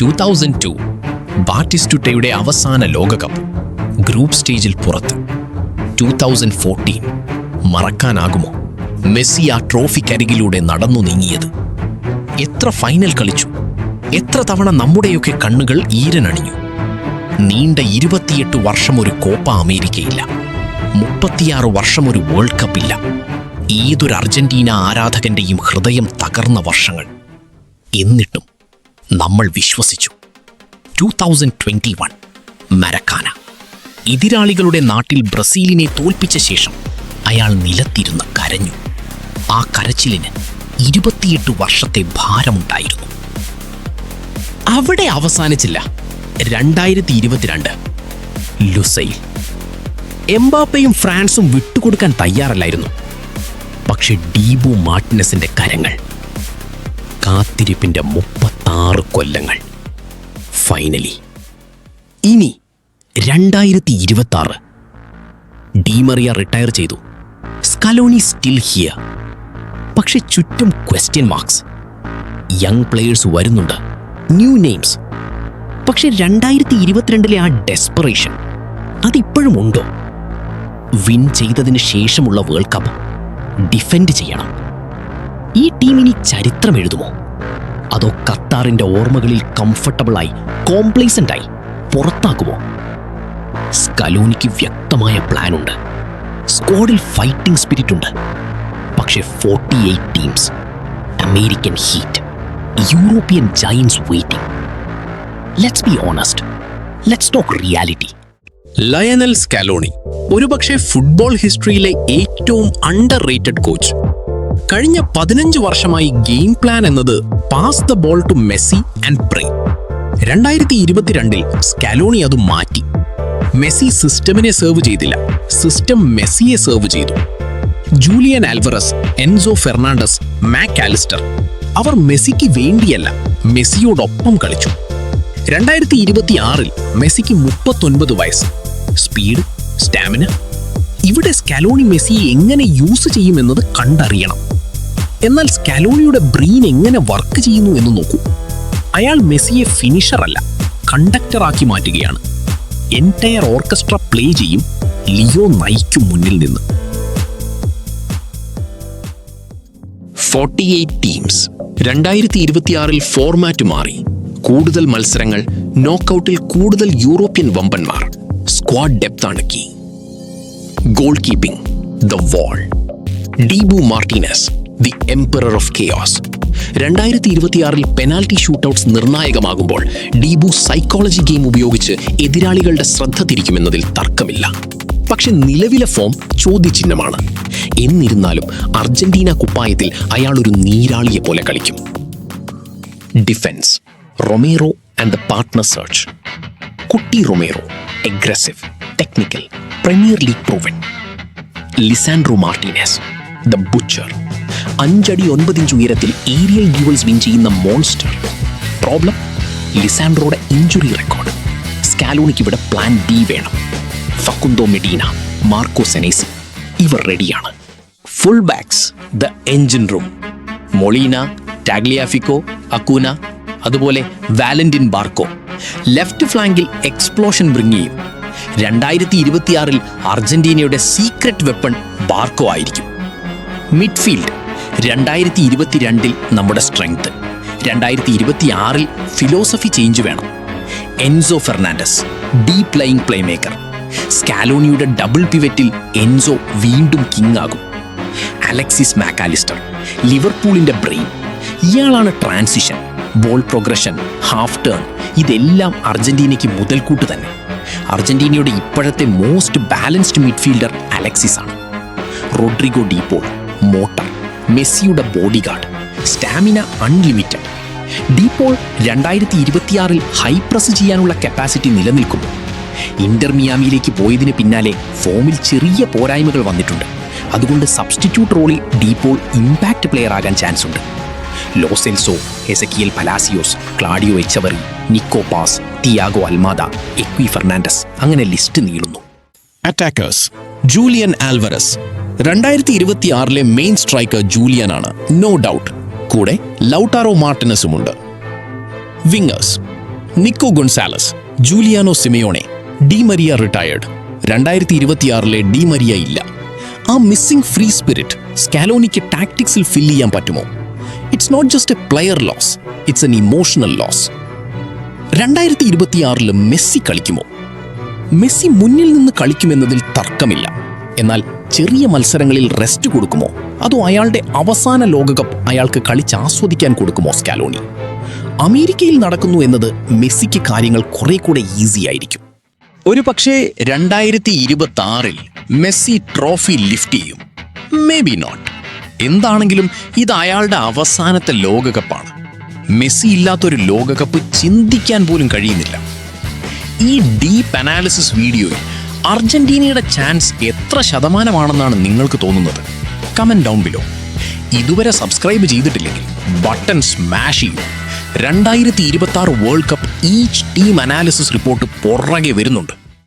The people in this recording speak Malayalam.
2002 ബാറ്റിസ്റ്റുട്ടയുടെ അവസാന ലോകകപ്പ് ഗ്രൂപ്പ് സ്റ്റേജിൽ പുറത്ത്. 2014 മറക്കാനാകുമോ മെസ്സി ആ ട്രോഫിക്കരികിലൂടെ നടന്നു നീങ്ങിയത്? എത്ര ഫൈനൽ കളിച്ചു, എത്ര തവണ നമ്മുടെയൊക്കെ കണ്ണുകൾ ഈരനണിഞ്ഞു. നീണ്ട 28 വർഷം ഒരു കോപ്പ അമേരിക്കയില്ല, 36 വർഷം ഒരു വേൾഡ് കപ്പില്ല. ഏതൊരു അർജന്റീന ആരാധകന്റെയും ഹൃദയം തകർന്ന വർഷങ്ങൾ. എന്നിട്ടും നമ്മൾ വിശ്വസിച്ചു. 2021 മരക്കാന. എതിരാളികളുടെ നാട്ടിൽ ബ്രസീലിനെ തോൽപ്പിച്ച ശേഷം അയാൾ നിലത്തിരുന്ന് കരഞ്ഞു. ആ കരച്ചിലിന് 28 വർഷത്തെ ഭാരമുണ്ടായിരുന്നു. അവിടെ അവസാനിച്ചില്ല. 2022 ലുസൈൽ. എംബാപ്പയും ഫ്രാൻസും വിട്ടുകൊടുക്കാൻ തയ്യാറല്ലായിരുന്നു. പക്ഷെ ഡീബോ മാർട്ടിനസിന്റെ കരങ്ങൾ. കാത്തിരിപ്പിന്റെ 36 കൊല്ലങ്ങൾ. ഫൈനലി ഇനി 2026. ഡീമറിയ റിട്ടയർ ചെയ്തു. Scaloni still here. പക്ഷെ ചുറ്റും ക്വസ്റ്റ്യൻ മാർക്സ്. യങ് പ്ലെയേഴ്സ് വരുന്നുണ്ട്, ന്യൂ നെയിംസ്. പക്ഷെ 2022 ആ ഡെസ്പറേഷൻ അതിപ്പോഴും ഉണ്ടോ? വിൻ ചെയ്തതിന് ശേഷമുള്ള വേൾഡ് കപ്പ് ഡിഫെൻഡ് ചെയ്യണം. ഈ ടീം ഇനി ചരിത്രം എഴുതുമോ? അതോ ഖത്താറിന്റെ ഓർമ്മകളിൽ കംഫർട്ടബിളായി, കോംപ്ലേസൻ്റായി പുറത്താക്കുമോ? സ്കലോണിക്ക് വ്യക്തമായ പ്ലാൻ ഉണ്ട്. സ്ക്വാഡിൽ ഫൈറ്റിംഗ് സ്പിരിറ്റ് ഉണ്ട്. പക്ഷേ 48 teams, American heat, European giants waiting. Let's be honest, let's talk reality. Lionel Scaloni ഒരുപക്ഷെ ഫുട്ബോൾ ഹിസ്റ്ററിയിലെ ഏറ്റവും അണ്ടർ റേറ്റഡ് കോച്ച്. കഴിഞ്ഞ 15 വർഷമായി ഗെയിം പ്ലാൻ എന്നത് pass the ball to Messi and pray. 2022 Scaloni അത് മാറ്റി. മെസ്സി സിസ്റ്റമിനെ സെർവ് ചെയ്തില്ല, സിസ്റ്റം മെസ്സിയെ സെർവ് ചെയ്തു. Julian Alvarez, Enzo Fernandez, Mac Allister അവർ മെസ്സിക്ക് വേണ്ടിയല്ല, മെസ്സിയോടൊപ്പം കളിച്ചു. 2026 മെസ്സിക്ക് 39 വയസ്സ്. Speed, stamina. ഇവിടെ സ്കാലോണി മെസ്സിയെ എങ്ങനെ യൂസ് ചെയ്യുമെന്നത് കണ്ടറിയണം. എന്നാൽ സ്കാലോണിയുടെ ബ്രെയിൻ എങ്ങനെ വർക്ക് ചെയ്യുന്നു എന്ന് നോക്കൂ. അയാൾ മെസ്സിയെ ഫിനിഷർ അല്ല, കണ്ടക്ടറാക്കി മാറ്റുകയാണ്. എൻറ്റയർ ഓർക്കസ്ട്ര പ്ലേ ചെയ്യും, ലിയോ നയിക്കും മുന്നിൽ നിന്ന്. 48 ടീംസ്. 2026 ഫോർമാറ്റ് മാറി. കൂടുതൽ മത്സരങ്ങൾ, നോക്കൌട്ടിൽ കൂടുതൽ യൂറോപ്യൻ വമ്പന്മാർ. സ്ക്വാഡ് ഡെപ്ത് ആണ് key. Goalkeeping, the wall. Dibu Martinez, the emperor of chaos. 2026 penalty shootouts നിർണായകമാകുമ്പോൾ ഡീബോ സൈക്കോളജി ഗെയിം ഉപയോഗിച്ച് എതിരാളികളുടെ ശ്രദ്ധ തിരിക്കുമെന്നതിൽ തർക്കമില്ല. പക്ഷെ നിലവിലെ ഫോം ചോദ്യചിഹ്നമാണ്. എന്നിരുന്നാലും അർജന്റീന കുപ്പായത്തിൽ അയാൾ ഒരു നീരാളിയെ പോലെ കളിക്കും. Defence, Romero and the partner search. Cuti Romero, aggressive, technical, premier league proven. Lisandro Martinez, the butcher. 5 അടി 9 ഇഞ്ച് ഉയരത്തിൽ ഏരിയൽ ഡ്യൂവൽസ് വിൻ ചെയ്യുന്ന മോൺസ്റ്റർ. പ്രോബ്ലം, ലിസാൻഡ്രോയുടെ ഇഞ്ചുറി റെക്കോർഡ്. സ്കാലോണിക്ക് ഇവിടെ പ്ലാൻ ബി വേണം. ഫക്കുന്തോ മെഡീന, മാർക്കോ സെനേസി ഇവർ റെഡിയാണ്. Full backs, the engine room. Molina, Tagliafico, Acuna, അതുപോലെ വാലന്റിൻ ബാർക്കോ. ലെഫ്റ്റ് ഫ്ലാങ്കിൽ എക്സ്പ്ലോഷൻ ബ്രിങ് ചെയ്യും. 2026 അർജന്റീനയുടെ സീക്രട്ട് വെപ്പൺ ബാർക്കോ ആയിരിക്കും. മിഡ്ഫീൽഡ്, 2022 നമ്മുടെ സ്ട്രെങ്ത്. 2026 ഫിലോസഫി ചേഞ്ച് വേണം. Enzo Fernandez, deep lying playmaker. സ്കാലോണിയുടെ ഡബിൾ പിവറ്റിൽ എൻസോ വീണ്ടും കിങ് ആകും. അലക്സിസ് മാക് ആലിസ്റ്റർ, ലിവർപൂളിന്റെ ബ്രെയിൻ. ഇയാളാണ് transition, ball progression, half turn. ഇതെല്ലാം അർജന്റീനയ്ക്ക് മുതൽക്കൂട്ട് തന്നെ. അർജന്റീനയുടെ ഇപ്പോഴത്തെ മോസ്റ്റ് ബാലൻസ്ഡ് മിഡ്ഫീൽഡർ അലക്സിസ് ആണ്. റോഡ്രിഗോ ഡീപോൾ, മോട്ടർ, മെസ്സിയുടെ bodyguard. Stamina unlimited. De Paul 2026 high press ചെയ്യാനുള്ള കപ്പാസിറ്റി നിലനിൽക്കും. ഇന്റർ മിയാമിയിലേക്ക് പോയതിന് പിന്നാലെ ഫോമിൽ ചെറിയ പോരായ്മകൾ വന്നിട്ടുണ്ട്. അതുകൊണ്ട് സബ്സ്റ്റിറ്റ്യൂട്ട് റോളിൽ ഡീപോൾ ഇമ്പാക്റ്റ് പ്ലെയർ ആകാൻ ചാൻസ് ഉണ്ട്. Lo Celso, Ezequiel Palacios, Claudio Echeverri, Nico Paz, Thiago Almada, Equi Fernandez, അങ്ങനെ ലിസ്റ്റ് നീളുന്നു. Attackers, Julian Alvarez. 2026 main striker Julian ആണ്, നോ ഡൗട്ട്. കൂടെ ലൗട്ടാറോ മാർട്ടിനസുമുണ്ട്. Wingers, Nico Gonzalez, Giuliano Simeone, Di Maria retired. 2026 Di Maria ഇല്ല. ആ മിസ്സിംഗ് ഫ്രീ സ്പിരിറ്റ് സ്കാലോണിക്ക് ടാക്ടിക്സിൽ ഫില്ല് ചെയ്യാൻ പറ്റുമോ? It's not just a player loss, it's an emotional loss. 2026 Messi കളിക്കുമോ? മെസ്സി മുന്നിൽ നിന്ന് കളിക്കുമെന്നതിൽ തർക്കമില്ല. എന്നാൽ ചെറിയ മത്സരങ്ങളിൽ റെസ്റ്റ് കൊടുക്കുമോ? അതോ അയാളുടെ അവസാന ലോകകപ്പ് അയാൾക്ക് കളിച്ച് ആസ്വദിക്കാൻ കൊടുക്കുമോ സ്കാലോണി? അമേരിക്കയിൽ നടക്കുന്നു എന്നത് മെസ്സിക്ക് കാര്യങ്ങൾ കുറെ കൂടെ ഈസി ആയിരിക്കും. ഒരു പക്ഷേ 2026 മെസ്സി ട്രോഫി ലിഫ്റ്റ് ചെയ്യും. Maybe not. എന്താണെങ്കിലും ഇത് അയാളുടെ അവസാനത്തെ ലോകകപ്പാണ്. മെസ്സി ഇല്ലാത്തൊരു ലോകകപ്പ് ചിന്തിക്കാൻ പോലും കഴിയുന്നില്ല. ഈ ഡീപ്പ് അനാലിസിസ് വീഡിയോയിൽ അർജന്റീനയുടെ ചാൻസ് എത്ര ശതമാനമാണെന്നാണ് നിങ്ങൾക്ക് തോന്നുന്നത്? Comment down below. ഇതുവരെ സബ്സ്ക്രൈബ് ചെയ്തിട്ടില്ലെങ്കിൽ ബട്ടൺ സ്മാഷ് ചെയ്യൂ. 2026 world cup each team analysis report പുറകെ വരുന്നുണ്ട്.